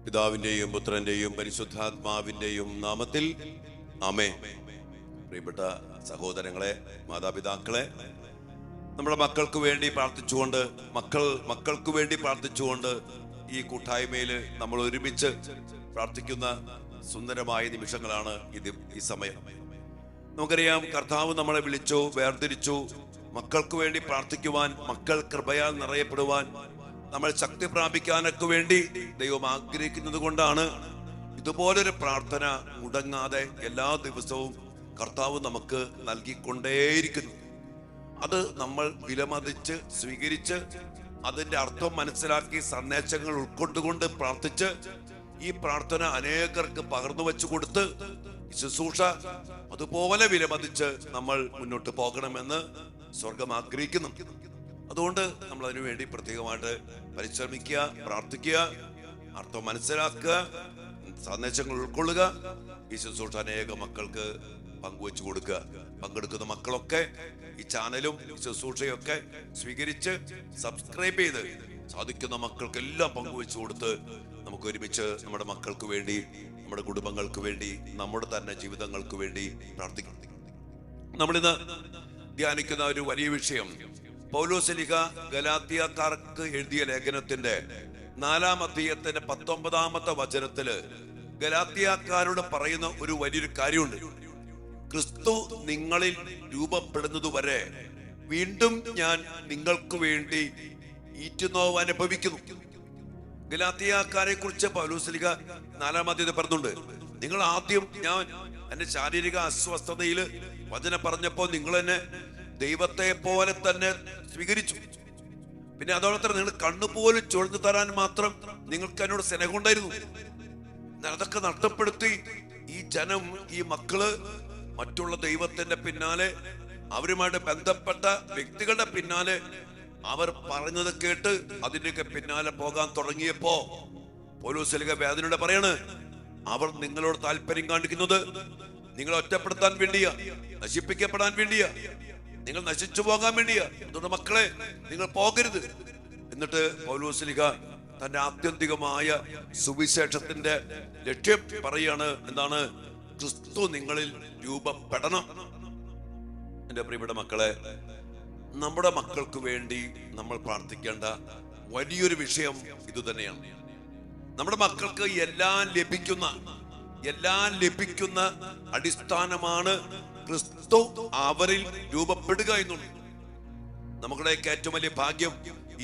പിതാവിന്റെയും പുത്രന്റെയും പരിശുദ്ധാത്മാവിന്റെയും നാമത്തിൽ ആമേൻ. പ്രിയപ്പെട്ട സഹോദരങ്ങളെ, മാതാപിതാക്കളെ, നമ്മുടെ മക്കൾക്ക് വേണ്ടി പ്രാർത്ഥിച്ചുകൊണ്ട് ഈ കൂട്ടായ്മയിൽ നമ്മൾ ഒരുമിച്ച് പ്രാർത്ഥിക്കുന്ന സുന്ദരമായ നിമിഷങ്ങളാണ് ഈ സമയം. നമുക്കറിയാം, കർത്താവ് നമ്മളെ വിളിച്ചു, വേർതിരിച്ചു. മക്കൾക്ക് വേണ്ടി പ്രാർത്ഥിക്കുവാൻ, മക്കൾ കൃപയാൽ നിറയപ്പെടുവാൻ, നമ്മൾ ശക്തി പ്രാപിക്കാനൊക്കെ വേണ്ടി ദൈവം ആഗ്രഹിക്കുന്നത് കൊണ്ടാണ് ഇതുപോലൊരു പ്രാർത്ഥന മുടങ്ങാതെ എല്ലാ ദിവസവും കർത്താവ് നമുക്ക് നൽകിക്കൊണ്ടേയിരിക്കുന്നു. അത് നമ്മൾ വിലമതിച്ച് സ്വീകരിച്ച് അതിന്റെ അർത്ഥം മനസ്സിലാക്കി സന്ദേശങ്ങൾ ഉൾക്കൊണ്ടുകൊണ്ട് പ്രാർത്ഥിച്ച് ഈ പ്രാർത്ഥന അനേകർക്ക് പകർന്നു വെച്ചു കൊടുത്ത് ശുശ്രൂഷ അതുപോലെ വിലമതിച്ച് നമ്മൾ മുന്നോട്ട് പോകണമെന്ന് സ്വർഗം ആഗ്രഹിക്കുന്നു. അതുകൊണ്ട് നമ്മൾ അതിനു വേണ്ടി പ്രത്യേകമായിട്ട് പരിശ്രമിക്കുക, പ്രാർത്ഥിക്കുക, അർത്ഥം മനസ്സിലാക്കുക, സന്ദേശങ്ങൾ ഉൾക്കൊള്ളുക. ഈ ശുശ്രൂഷ അനേക മക്കൾക്ക് പങ്കുവെച്ചു കൊടുക്കുക. പങ്കെടുക്കുന്ന മക്കളൊക്കെ ഈ ചാനലും ശുശ്രൂഷയൊക്കെ സ്വീകരിച്ച് സബ്സ്ക്രൈബ് ചെയ്ത് സാധിക്കുന്ന മക്കൾക്കെല്ലാം പങ്കുവെച്ചു കൊടുത്ത് നമുക്ക് ഒരുമിച്ച് നമ്മുടെ മക്കൾക്ക് വേണ്ടി, നമ്മുടെ കുടുംബങ്ങൾക്ക് വേണ്ടി, നമ്മുടെ തന്നെ ജീവിതങ്ങൾക്ക് വേണ്ടി പ്രാർത്ഥിക്കണം. നമ്മളിന്ന് ധ്യാനിക്കുന്ന ഒരു വലിയ വിഷയം, പൗലോസ്ലീഹ ഗലാത്യക്കാർക്ക് എഴുതിയ ലേഖനത്തിന്റെ 4-ാം അധ്യായത്തിന്റെ 19-ാമത്തെ വചനത്തില് ഗലാത്യക്കാരോട് പറയുന്ന ഒരു വലിയൊരു കാര്യമുണ്ട്. ക്രിസ്തു നിങ്ങളിൽ രൂപപ്പെടുന്നതുവരെ വീണ്ടും ഞാൻ നിങ്ങൾക്ക് വേണ്ടി ഈറ്റുനോവ് അനുഭവിക്കുന്നു. ഗലാത്യക്കാരെ കുറിച്ച് പൗലോസ്ലീഹ 4-ാം അധ്യായത്തിൽ പറഞ്ഞുണ്ട്, നിങ്ങൾ ആദ്യം ഞാൻ എന്റെ ശാരീരിക അസ്വസ്ഥതയിൽ വചനം പറഞ്ഞപ്പോ നിങ്ങൾ എന്നെ ദൈവത്തെ പോലെ തന്നെ സ്വീകരിച്ചു. പിന്നെ അതോടൊപ്പം നിങ്ങൾ കണ്ണുപോലും ചുഴന്നു തരാൻ മാത്രം നിങ്ങൾക്ക് എന്നോട് സ്നേഹമുണ്ടായിരുന്നു. അതൊക്കെ നഷ്ടപ്പെടുത്തി ഈ ജനം, ഈ മക്കള് മറ്റുള്ള ദൈവത്തിന്റെ പിന്നാലെ, അവരുമായിട്ട് ബന്ധപ്പെട്ട വ്യക്തികളുടെ പിന്നാലെ അവർ പറഞ്ഞത് കേട്ട് അതിന്റെയൊക്കെ പിന്നാലെ പോകാൻ തുടങ്ങിയപ്പോ പൗലോസ്ലീഹ വേദനയോടെ പറയാണ്, അവർ നിങ്ങളോട് താല്പര്യം കാണിക്കുന്നത് നിങ്ങളെ ഒറ്റപ്പെടുത്താൻ വേണ്ടിയാ, നശിപ്പിക്കപ്പെടാൻ വേണ്ടിയാ, നിങ്ങൾ നശിച്ചു പോകാൻ വേണ്ടിയാ. അതുകൊണ്ട് മക്കളെ, നിങ്ങൾ പോകരുത്. എന്നിട്ട് പൗലോസ്ലീഹ തന്റെ ആത്യന്തികമായ സുവിശേഷത്തിന്റെ ലക്ഷ്യം പറയാണ്. എന്താണ്? ക്രിസ്തു നിങ്ങളിൽ രൂപപ്പെടണം. എന്റെ പ്രിയപ്പെട്ട മക്കളെ, നമ്മുടെ മക്കൾക്ക് വേണ്ടി നമ്മൾ പ്രാർത്ഥിക്കേണ്ട വലിയൊരു വിഷയം ഇത് തന്നെയാണ്. നമ്മുടെ മക്കൾക്ക് എല്ലാം ലഭിക്കുന്ന അടിസ്ഥാനമാണ് ക്രിസ്തു അവരിൽ രൂപപ്പെടുക എന്നുള്ളത്. നമ്മുടെ ഏറ്റവും വലിയ ഭാഗ്യം,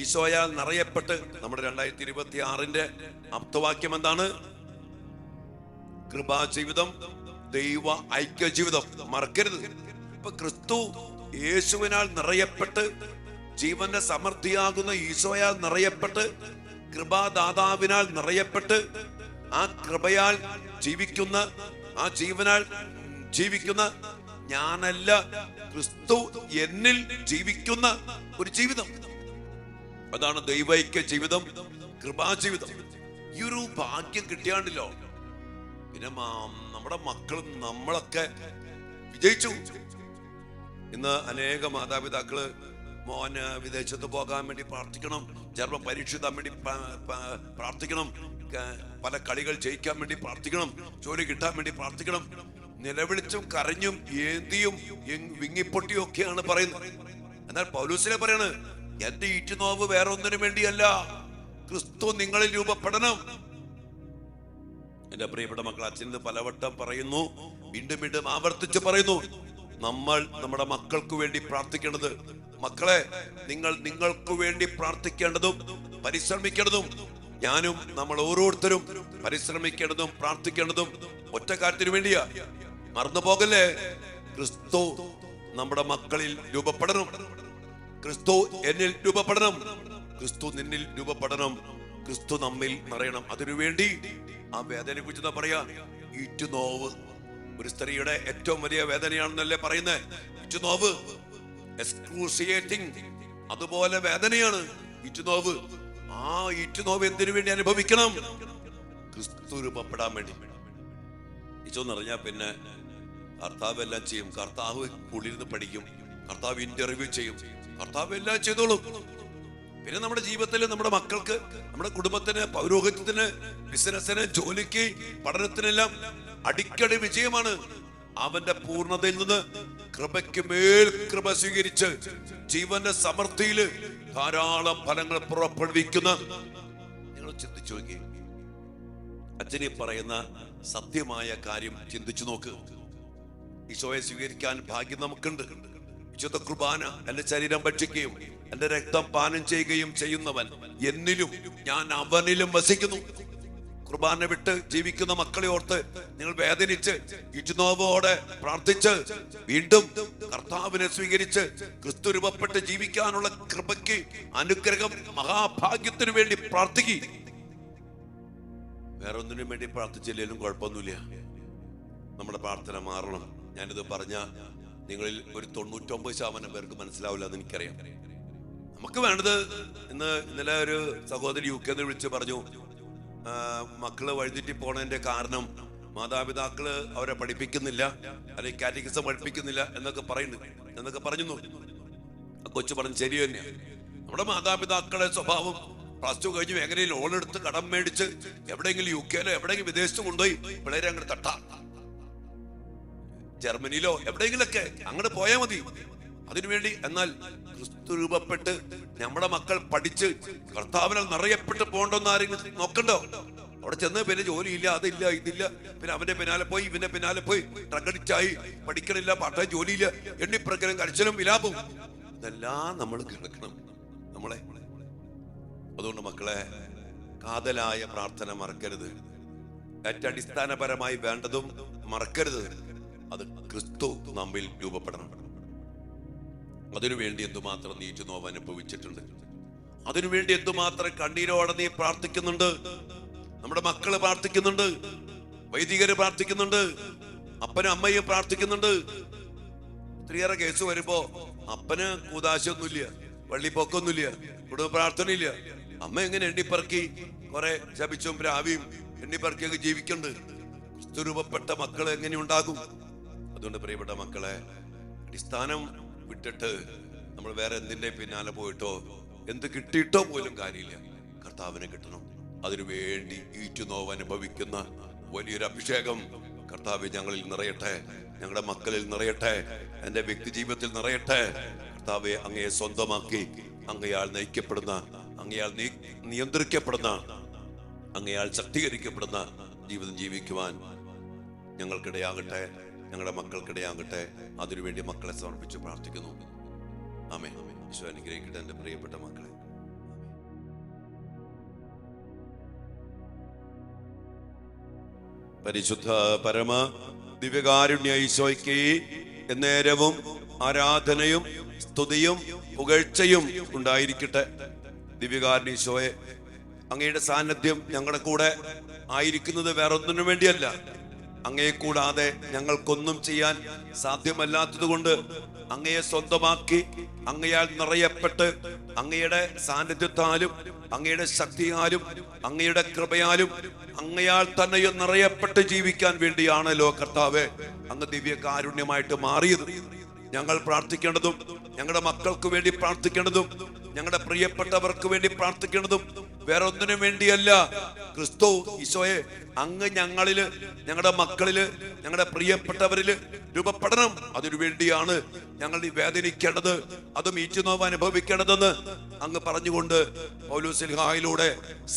ഈശോയാൽ നിറയപ്പെട്ട് നമ്മുടെ 2026 ആപ്തവാക്യം എന്താണ്? കൃപാജീവിതം, ദൈവ ഐക്യ ജീവിതം. മറക്കരുത്. ഇപ്പൊ ക്രിസ്തു യേശുവിനാൽ നിറയപ്പെട്ട്, ജീവന്റെ സമൃദ്ധിയാകുന്ന ഈശോയാൽ നിറയപ്പെട്ട്, കൃപാദാതാവിനാൽ നിറയപ്പെട്ട്, ആ കൃപയാൽ ജീവിക്കുന്ന, ആ ജീവനാൽ ജീവിക്കുന്ന ഞാനല്ല, ക്രിസ്തു എന്നിൽ ജീവിക്കുന്ന ഒരു ജീവിതം. അതാണ് ദൈവൈക്യ ജീവിതം, കൃപാജീവിതം. ഈ ഒരു ഭാഗ്യം കിട്ടിയാണ്ടല്ലോ പിന്നെ നമ്മുടെ മക്കളും നമ്മളൊക്കെ വിജയിച്ചു. ഇന്ന് അനേക മാതാപിതാക്കള് മോന് വിദേശത്ത് പോകാൻ വേണ്ടി പ്രാർത്ഥിക്കണം, ജർമ്മ പരീക്ഷ എഴുതാൻ വേണ്ടി പ്രാർത്ഥിക്കണം, പല കളികൾ ജയിക്കാൻ വേണ്ടി പ്രാർത്ഥിക്കണം, ജോലി കിട്ടാൻ വേണ്ടി പ്രാർത്ഥിക്കണം. നിലവിളിച്ചും കരഞ്ഞും ഏന്തിയും വിങ്ങിപ്പൊട്ടിയും ഒക്കെയാണ് പറയുന്നത്. എന്നാൽ പൗലോസ്ലീഹ പറയാണ്, എന്റെ ഈറ്റുനോവ് വേറെ ഒന്നിനു വേണ്ടിയല്ല, ക്രിസ്തു നിങ്ങളിൽ രൂപപ്പെടണം. എന്റെ പ്രിയപ്പെട്ട മക്കൾ, അച്ഛൻ പലവട്ടം പറയുന്നു, വീണ്ടും ആവർത്തിച്ച് പറയുന്നു, നമ്മൾ നമ്മുടെ മക്കൾക്ക് വേണ്ടി പ്രാർത്ഥിക്കേണ്ടത്. മക്കളെ, നിങ്ങൾക്ക് വേണ്ടി പ്രാർത്ഥിക്കേണ്ടതും പരിശ്രമിക്കേണ്ടതും ഞാനും നമ്മൾ ഓരോരുത്തരും പരിശ്രമിക്കേണ്ടതും പ്രാർത്ഥിക്കേണ്ടതും ഒറ്റ കാര്യത്തിന് വേണ്ടിയാ. മറന്നു പോകല്ലേ, ക്രിസ്തു നമ്മുടെ മക്കളിൽ രൂപപ്പെടണം, ക്രിസ്തു എന്നിൽ രൂപപ്പെടണം, ക്രിസ്തു നിന്നിൽ രൂപപ്പെടണം, ക്രിസ്തു നമ്മിൽ നിറയണം. അതിനുവേണ്ടി ആ വേദനയെ കുറിച്ച് എന്താ പറയാ? ഈറ്റുനോവ്. ഒരു സ്ത്രീയുടെ ഏറ്റവും വലിയ വേദനയാണെന്നല്ലേ പറയുന്നത് ഈറ്റുനോവ്, എക്സ്ക്രൂസിയേറ്റിംഗ്. അതുപോലെ വേദനയാണ് ഈറ്റുനോവ്. ആ ഈറ്റുനോവ് എന്തിനു വേണ്ടി അനുഭവിക്കണം? ക്രിസ്തു രൂപപ്പെടാൻ വേണ്ടി. ഈശോന്ന് പറഞ്ഞാൽ പിന്നെ കർത്താവ് എല്ലാം ചെയ്യും, കർത്താവ് ഉള്ളിരുന്ന് പഠിക്കും, കർത്താവ് ഇന്റർവ്യൂ ചെയ്യും, കർത്താവ് എല്ലാം ചെയ്തോളും. പിന്നെ നമ്മുടെ ജീവിതത്തിൽ നമ്മുടെ മക്കൾക്ക്, നമ്മുടെ കുടുംബത്തിന്, പൗരോഹിത്യത്തിന് ബിസിനസ്സിന്, ജോലിക്ക്, പഠനത്തിനെല്ലാം അടിക്കടി വിജയമാണ്. അവന്റെ പൂർണ്ണതയിൽ നിന്ന് കൃപയ്ക്ക് മേൽ കൃപ സ്വീകരിച്ച് ജീവന്റെ സമൃദ്ധിയില് ധാരാളം ഫലങ്ങൾ പുറപ്പെടുവിക്കുന്ന, നിങ്ങൾ ചിന്തിച്ചു നോക്കി, അച്ഛനെ പറയുന്ന സത്യമായ കാര്യം ചിന്തിച്ചു നോക്ക്. ഈശോയെ സ്വീകരിക്കാൻ ഭാഗ്യം നമുക്കുണ്ട്. വിശുദ്ധ കുർബാന എന്റെ ശരീരം ഭക്ഷിക്കുകയും എന്റെ രക്തം പാനം ചെയ്യുകയും ചെയ്യുന്നവൻ എന്നിലും ഞാൻ അവനിലും വസിക്കുന്നു. കുർബാന വിട്ട് ജീവിക്കുന്ന മക്കളെ ഓർത്ത് നിങ്ങൾ വേദനിച്ച് ഇജ്നോവോടെ പ്രാർത്ഥിച്ച് വീണ്ടും കർത്താവിനെ സ്വീകരിച്ച് ക്രിസ്തു രൂപപ്പെട്ട് ജീവിക്കാനുള്ള കൃപയ്ക്ക്, അനുഗ്രഹം, മഹാഭാഗ്യത്തിനു വേണ്ടി പ്രാർത്ഥിക്കുക. വേറെ ഒന്നിനും വേണ്ടി പ്രാർത്ഥിച്ചില്ലെങ്കിലും കുഴപ്പമൊന്നുമില്ല. നമ്മുടെ പ്രാർത്ഥന മാറണം. ഞാനിത് പറഞ്ഞ നിങ്ങളിൽ ഒരു 99% പേർക്ക് മനസ്സിലാവില്ല എന്ന് എനിക്കറിയാം. നമുക്ക് വേണ്ടത്, ഇന്നലെ ഒരു സഹോദരി UK വിളിച്ച് പറഞ്ഞു, മക്കള് വഴിതെറ്റി പോണതിന്റെ കാരണം മാതാപിതാക്കള് അവരെ പഠിപ്പിക്കുന്നില്ല, അല്ലെങ്കിൽ കാറ്റഗിസം പഠിപ്പിക്കുന്നില്ല എന്നൊക്കെ പറഞ്ഞു. കൊച്ചു പറഞ്ഞു ശരി തന്നെയാണ്. നമ്മുടെ മാതാപിതാക്കളുടെ സ്വഭാവം പ്ലസ് 2 കഴിഞ്ഞ് എങ്ങനെ ലോൺ എടുത്ത് കടം മേടിച്ച് എവിടെയെങ്കിലും UK എവിടെയെങ്കിലും വിദേശത്ത് കൊണ്ടുപോയി പിള്ളേരെ അങ്ങോട്ട് തട്ടാ, ജർമ്മനിയിലോ എവിടെയെങ്കിലൊക്കെ അങ്ങോട്ട് പോയാൽ മതി. അതിനുവേണ്ടി എന്നാൽ ക്രിസ്തു രൂപപ്പെട്ട് നമ്മുടെ മക്കൾ പഠിച്ച് കർത്താവിനാൽ നിറയപ്പെട്ട് പോകണ്ടെന്ന് ആരെങ്കിലും നോക്കണ്ടോ? അവിടെ ചെന്ന് പിന്നെ ജോലിയില്ല, അതില്ല, ഇതില്ല, പിന്നെ അവന്റെ പിന്നാലെ പോയി ഇവന്റെ പിന്നാലെ പോയി ട്രഗടിച്ചായി, പഠിക്കണില്ല, പാട്ടായി, ജോലിയില്ല, എണ്ണിപ്രക്കരം, കരച്ചിലും വിലാപും, ഇതെല്ലാം നമ്മൾ കേൾക്കണം നമ്മളെ. അതുകൊണ്ട് മക്കളെ, കാതലായ പ്രാർത്ഥന മറക്കരുത്. ഏറ്റവും അടിസ്ഥാനപരമായി വേണ്ടതും മറക്കരുത്. അത് ക്രിസ്തു നമ്മിൽ രൂപപ്പെടണം. അതിനുവേണ്ടി എന്തുമാത്രം നീ നോവ് അനുഭവിച്ചിട്ടുണ്ട്, അതിനുവേണ്ടി എന്തുമാത്രം കണ്ണീരോടെ നീ പ്രാർത്ഥിക്കുന്നുണ്ട്. നമ്മുടെ മക്കള് പ്രാർത്ഥിക്കുന്നുണ്ട്, വൈദികര് പ്രാർത്ഥിക്കുന്നുണ്ട്, അപ്പനും അമ്മയും പ്രാർത്ഥിക്കുന്നുണ്ട്. ഒത്തിരിയേറെ കേസ് വരുമ്പോ അപ്പന് കൂതാശയൊന്നുമില്ല, വള്ളിപ്പൊക്കൊന്നുമില്ല, കുടുംബ പ്രാർത്ഥനയില്ല. അമ്മ എങ്ങനെ എണ്ണിപ്പറക്കി കുറെ ശപിച്ചും രാവിയും എണ്ണിപ്പറക്കിയൊക്കെ ജീവിക്കുന്നുണ്ട്. ക്രിസ്തു രൂപപ്പെട്ട മക്കൾ എങ്ങനെ ഉണ്ടാകും? അതുകൊണ്ട് പ്രിയപ്പെട്ട മക്കളെ, അടിസ്ഥാനം വിട്ടിട്ട് നമ്മൾ വേറെ എന്തിന്റെ പിന്നാലെ പോയിട്ടോ എന്ത് കിട്ടിയിട്ടോ പോലും കാര്യമില്ല. കർത്താവിനെ കിട്ടണം. അതിനുവേണ്ടി ഈറ്റുനോവ് അനുഭവിക്കുന്ന വലിയൊരു അഭിഷേകം കർത്താവ് ഞങ്ങളിൽ നിറയട്ടെ, ഞങ്ങളുടെ മക്കളിൽ നിറയട്ടെ, എൻ്റെ വ്യക്തി ജീവിതത്തിൽ നിറയട്ടെ. കർത്താവെ, അങ്ങയെ സ്വന്തമാക്കി അങ്ങയാൾ നയിക്കപ്പെടുന്ന, അങ്ങയാൾ നിയന്ത്രിക്കപ്പെടുന്ന, അങ്ങയാൾ ശക്തീകരിക്കപ്പെടുന്ന ജീവിതം ജീവിക്കുവാൻ ഞങ്ങൾക്കിടയാകട്ടെ, ഞങ്ങളുടെ മക്കൾക്കിടയാകട്ടെ. അതിനുവേണ്ടി മക്കളെ സമർപ്പിച്ച് പ്രാർത്ഥിക്കുന്നു. ആമേൻ. ഈശോ അനുഗ്രഹിക്കട്ടെ എൻ്റെ പ്രിയപ്പെട്ട മക്കളെ. പരിശുദ്ധ പരമ ദിവ്യകാരുണ്യ ഈശോയ്ക്ക് എന്നേരവും ആരാധനയും സ്തുതിയും പുകഴ്ചയും ഉണ്ടായിരിക്കട്ടെ. ദിവ്യകാരുണ്യ ഈശോയെ, അങ്ങയുടെ സാന്നിധ്യം ഞങ്ങളുടെ കൂടെ ആയിരിക്കുന്നത് വേറൊന്നിനു വേണ്ടിയല്ല. അങ്ങയെ കൂടാതെ ഞങ്ങൾക്കൊന്നും ചെയ്യാൻ സാധ്യമല്ലാത്തത് കൊണ്ട് അങ്ങയെ സ്വന്തമാക്കി അങ്ങയാൽ നിറയപ്പെട്ട് അങ്ങയുടെ സാന്നിധ്യത്താലും അങ്ങയുടെ ശക്തിയാലും അങ്ങയുടെ കൃപയാലും അങ്ങയാൽ തന്നെയും നിറയപ്പെട്ട് ജീവിക്കാൻ വേണ്ടിയാണല്ലോ കർത്താവേ അങ്ങ് ദിവ്യകാരുണ്യമായിട്ട് മാറിയത്. ഞങ്ങൾ പ്രാർത്ഥിക്കേണ്ടതും ഞങ്ങളുടെ മക്കൾക്ക് വേണ്ടി പ്രാർത്ഥിക്കേണ്ടതും ഞങ്ങളുടെ പ്രിയപ്പെട്ടവർക്ക് വേണ്ടി പ്രാർത്ഥിക്കേണ്ടതും വേറെ ഒന്നിനു വേണ്ടിയല്ല. ക്രിസ്തു ഈശോയെ, അങ്ങ് ഞങ്ങളില്, ഞങ്ങളുടെ മക്കളില്, ഞങ്ങളുടെ പ്രിയപ്പെട്ടവരില് രൂപപ്പെടണം. അതിനു വേണ്ടിയാണ് ഞങ്ങൾ വേദനിക്കേണ്ടത്, അതും ഈറ്റുനോവ് അനുഭവിക്കേണ്ടതെന്ന് അങ്ങ് പറഞ്ഞുകൊണ്ട് പൗലോസ്ലീഹായിലൂടെ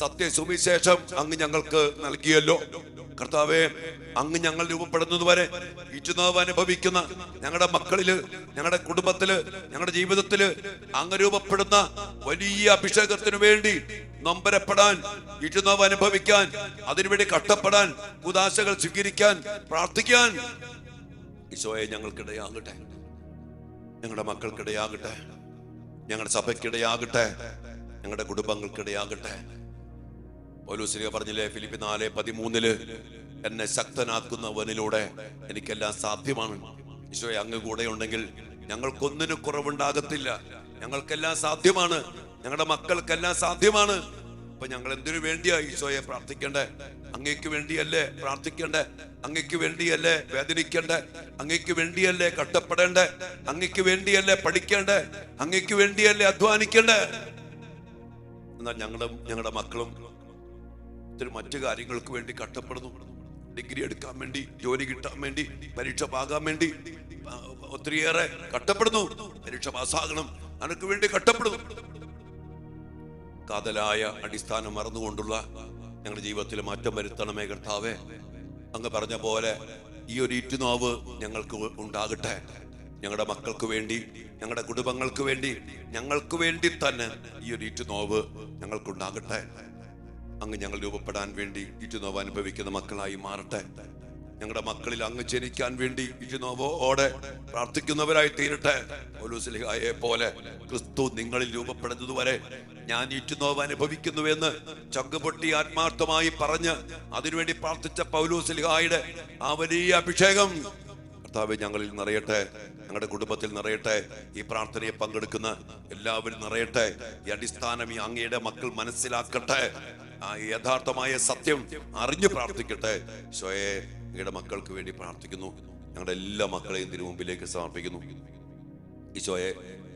സത്യസുവിശേഷം അങ്ങ് ഞങ്ങൾക്ക് നൽകിയല്ലോ. കർത്താവേ, അങ്ങ് ഞങ്ങൾ രൂപപ്പെടുന്നത് വരെ ഈറ്റുനോവ് അനുഭവിക്കുന്ന ഞങ്ങളുടെ മക്കളില്, ഞങ്ങളുടെ കുടുംബത്തില്, ഞങ്ങളുടെ ജീവിതത്തില് അങ്ങ് രൂപപ്പെടുന്ന വലിയ അഭിഷേകത്തിനു വേണ്ടി നൊമ്പരപ്പെടാൻ, ഈറ്റുനോവ് അനുഭവിക്കാൻ, അതിനുവേണ്ടി കഷ്ടപ്പെടാൻ, ഉദാശകൾ സ്വീകരിക്കാൻ, പ്രാർത്ഥിക്കാൻ ഈശോയെ ഞങ്ങൾക്കിടയാകട്ടെ, ഞങ്ങളുടെ മക്കൾക്കിടയാകട്ടെ, ഞങ്ങളുടെ സഭയ്ക്കിടയാകട്ടെ, ഞങ്ങളുടെ കുടുംബങ്ങൾക്കിടയാകട്ടെ. പൗലോസ് പറഞ്ഞില്ലേ ഫിലിപ്പി 4:13, എന്നെ ശക്തനാക്കുന്നവനിലൂടെ എനിക്കെല്ലാം സാധ്യമാണ്. ഈശോയെ, അങ്ങ് കൂടെ ഉണ്ടെങ്കിൽ ഞങ്ങൾക്കൊന്നിനും കുറവുണ്ടാകത്തില്ല. ഞങ്ങൾക്കെല്ലാം സാധ്യമാണ്, ഞങ്ങളുടെ മക്കൾക്കെല്ലാം സാധ്യമാണ്. അപ്പൊ ഞങ്ങൾ എന്തിനു വേണ്ടിയാ ഈശോയെ പ്രാർത്ഥിക്കണ്ടേ? അങ്ങേക്ക് വേണ്ടിയല്ലേ പ്രാർത്ഥിക്കണ്ടേ? അങ്ങേക്ക് വേണ്ടിയല്ലേ വേദനിക്കണ്ടേ? അങ്ങേക്ക് വേണ്ടിയല്ലേ കഷ്ടപ്പെടേണ്ടേ? അങ്ങേക്ക് വേണ്ടിയല്ലേ പഠിക്കേണ്ടേ? അങ്ങേക്ക് വേണ്ടിയല്ലേ അധ്വാനിക്കണ്ടേ? എന്നാൽ ഞങ്ങളുടെ മക്കളും മറ്റു കാര്യങ്ങൾക്ക് വേണ്ടി കഷ്ടപ്പെടുന്നു. ഡിഗ്രി എടുക്കാൻ വേണ്ടി, ജോലി കിട്ടാൻ വേണ്ടി, പരീക്ഷ പാകാൻ വേണ്ടി ഒത്തിരിയേറെ കഷ്ടപ്പെടുന്നു. പരീക്ഷ പാസ്സാകണം, അതിനു വേണ്ടി കഷ്ടപ്പെടുന്നു. കാതലായ അടിസ്ഥാനം മറന്നുകൊണ്ടുള്ള ഞങ്ങളുടെ ജീവിതത്തിൽ മാറ്റം വരുത്തണമേ കർത്താവേ. അങ്ങ് പറഞ്ഞ പോലെ ഈ ഒരു ഈറ്റുനോവ് ഞങ്ങൾക്ക് ഉണ്ടാകട്ടെ. ഞങ്ങളുടെ മക്കൾക്ക് വേണ്ടി, ഞങ്ങളുടെ കുടുംബങ്ങൾക്ക് വേണ്ടി, ഞങ്ങൾക്ക് വേണ്ടി തന്നെ ഈ ഒരു ഈറ്റുനോവ് ഞങ്ങൾക്കുണ്ടാകട്ടെ. അങ്ങ് ഞങ്ങൾ രൂപപ്പെടാൻ വേണ്ടി ഈറ്റുനോവ് അനുഭവിക്കുന്ന മക്കളായി മാറട്ടെ. ഞങ്ങളുടെ മക്കളിൽ അങ്ങ് ജനിക്കാൻ വേണ്ടി ഈറ്റുനോവോടെ പ്രാർത്ഥിക്കുന്നവരായി തീരട്ടെ. പൗലോസ്ലീഹായെ പോലെ ക്രിസ്തു നിങ്ങളിൽ രൂപപ്പെടുന്നത് വരെ ഞാൻ ഈറ്റുനോവ് അനുഭവിക്കുന്നുവെന്ന് ചങ്കുപൊട്ടി ആത്മാർത്ഥമായി പറഞ്ഞ് അതിനുവേണ്ടി പ്രാർത്ഥിച്ച പൗലോസ്ലീഹായുടെ ആ വലിയ അഭിഷേകം കർത്താവേ ഞങ്ങളിൽ നിറയട്ടെ, ഞങ്ങളുടെ കുടുംബത്തിൽ നിറയട്ടെ. ഈ പ്രാർത്ഥനയെ പങ്കെടുക്കുന്ന എല്ലാവരും നിറയട്ടെ. ഈ അടിസ്ഥാനം ഈ അങ്ങയുടെ മക്കൾ മനസ്സിലാക്കട്ടെ. ആ യഥാർത്ഥമായ സത്യം അറിഞ്ഞു പ്രാർത്ഥിക്കട്ടെ. ഈശോയെ, അങ്ങയുടെ മക്കൾക്ക് വേണ്ടി പ്രാർത്ഥിക്കുന്നു. ഞങ്ങളുടെ എല്ലാ മക്കളെയും തിരു മുമ്പിലേക്ക് സമർപ്പിക്കുന്നു. ഈശോയെ,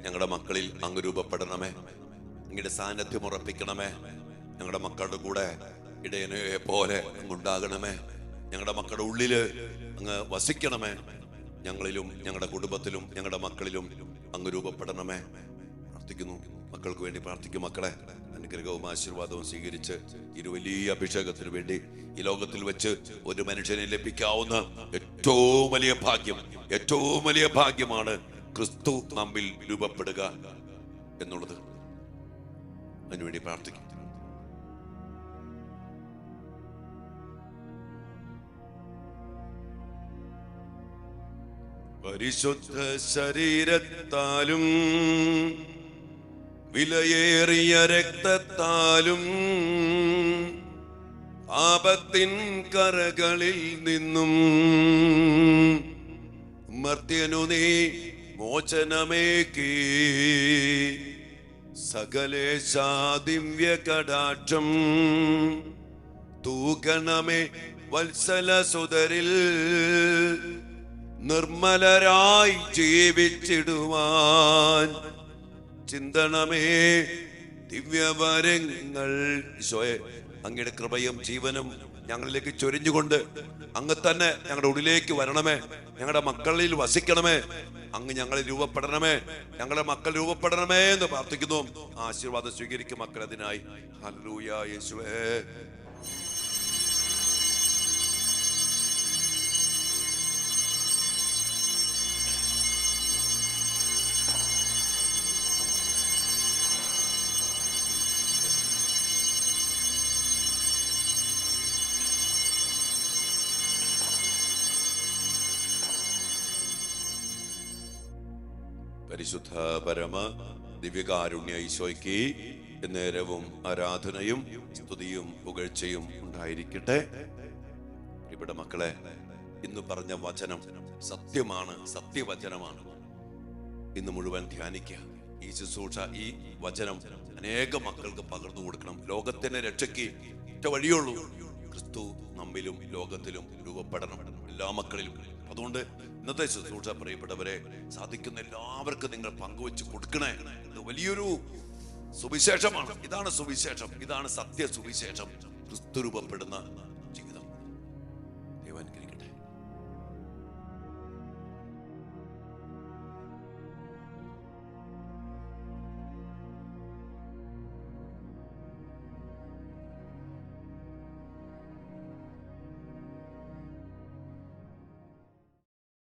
ഞങ്ങളുടെ മക്കളിൽ അങ്ങ് രൂപപ്പെടണമേ. അങ്ങയുടെ സാന്നിധ്യം ഉറപ്പിക്കണമേ. ഞങ്ങളുടെ മക്കളുടെ കൂടെ ഇടയനെ പോലെ അങ്ങുണ്ടാകണമേ. ഞങ്ങളുടെ മക്കളുടെ ഉള്ളില് അങ്ങ് വസിക്കണമേ. ഞങ്ങളിലും ഞങ്ങളുടെ കുടുംബത്തിലും ഞങ്ങളുടെ മക്കളിലും അങ്ങ് രൂപപ്പെടണമേ. പ്രാർത്ഥിക്കുന്നു. മക്കൾക്ക് വേണ്ടി പ്രാർത്ഥിക്കും. മക്കളെ അനുഗ്രഹവും ആശീർവാദവും സ്വീകരിച്ച് ഈ വലിയ അഭിഷേകത്തിന് വേണ്ടി ഈ ലോകത്തിൽ വെച്ച് ഒരു മനുഷ്യനെ ലഭിക്കാവുന്ന ഏറ്റവും വലിയ ഭാഗ്യം, ഏറ്റവും വലിയ ഭാഗ്യമാണ് ക്രിസ്തു നമ്മിൽ രൂപപ്പെടുക എന്നുള്ളത്. അതിനുവേണ്ടി പ്രാർത്ഥിക്കും. പരിശുദ്ധ ശരീരത്താലും വിലയേറിയ രക്തത്താലും ആപത്തിൻ കരകളിൽ നിന്നും മർത്യനു നീ മോചനമേകി സകലേശാ ദിവ്യ കടാക്ഷം തൂകണമേ വത്സല സുതരിൽ നിർമ്മലരായി ജീവിച്ചിടുവാൻ ചിന്തണമേ ദിവ്യവരങ്ങൾ. ഈശോയെ, അങ്ങയുടെ കൃപയും ജീവനും ഞങ്ങളിലേക്ക് ചൊരിഞ്ഞുകൊണ്ട് അങ്ങ് തന്നെ ഞങ്ങളുടെ ഉള്ളിലേക്ക് വരണമേ. ഞങ്ങളുടെ മക്കളിൽ വസിക്കണമേ. അങ്ങ് ഞങ്ങളെ രൂപപ്പെടണമേ. ഞങ്ങളുടെ മക്കൾ രൂപപ്പെടണമേ എന്ന് പ്രാർത്ഥിക്കുന്നു. ആശീർവാദം സ്വീകരിക്കും മക്കൾ. അതിനായി ഹല്ലേലൂയ യേശുവേ. പരിശുദ്ധ പരമ ദിവ്യകാരുണ്യ ഈശോയ്ക്ക് നേരവും ആരാധനയും സ്തുതിയും പുകഴ്ചയും ഉണ്ടായിരിക്കട്ടെ. ഇവിടെ മക്കളെ, ഇന്ന് പറഞ്ഞ വചനം സത്യമാണ്, സത്യവചനമാണ്. ഇന്ന് മുഴുവൻ ധ്യാനിക്കുക. ഈ ശുശ്രൂഷ, ഈ വചനം അനേക മക്കൾക്ക് പകർന്നു കൊടുക്കണം. ലോകത്തിന്റെ രക്ഷയ്ക്ക് ഒറ്റ വഴിയുള്ളൂ. ക്രിസ്തു നമ്മിലും ലോകത്തിലും രൂപപ്പെടണം, എല്ലാ മക്കളിലും. അതുകൊണ്ട് ഇന്നത്തെ ശുശ്രൂഷ പ്രിയപ്പെട്ടവരെ, സാധിക്കുന്ന എല്ലാവർക്കും നിങ്ങൾ പങ്കുവെച്ച് കൊടുക്കണേ. ഇത് വലിയൊരു സുവിശേഷമാണ്. ഇതാണ് സുവിശേഷം, ഇതാണ് സത്യ സുവിശേഷം. ക്രിസ്തു രൂപപ്പെടുന്ന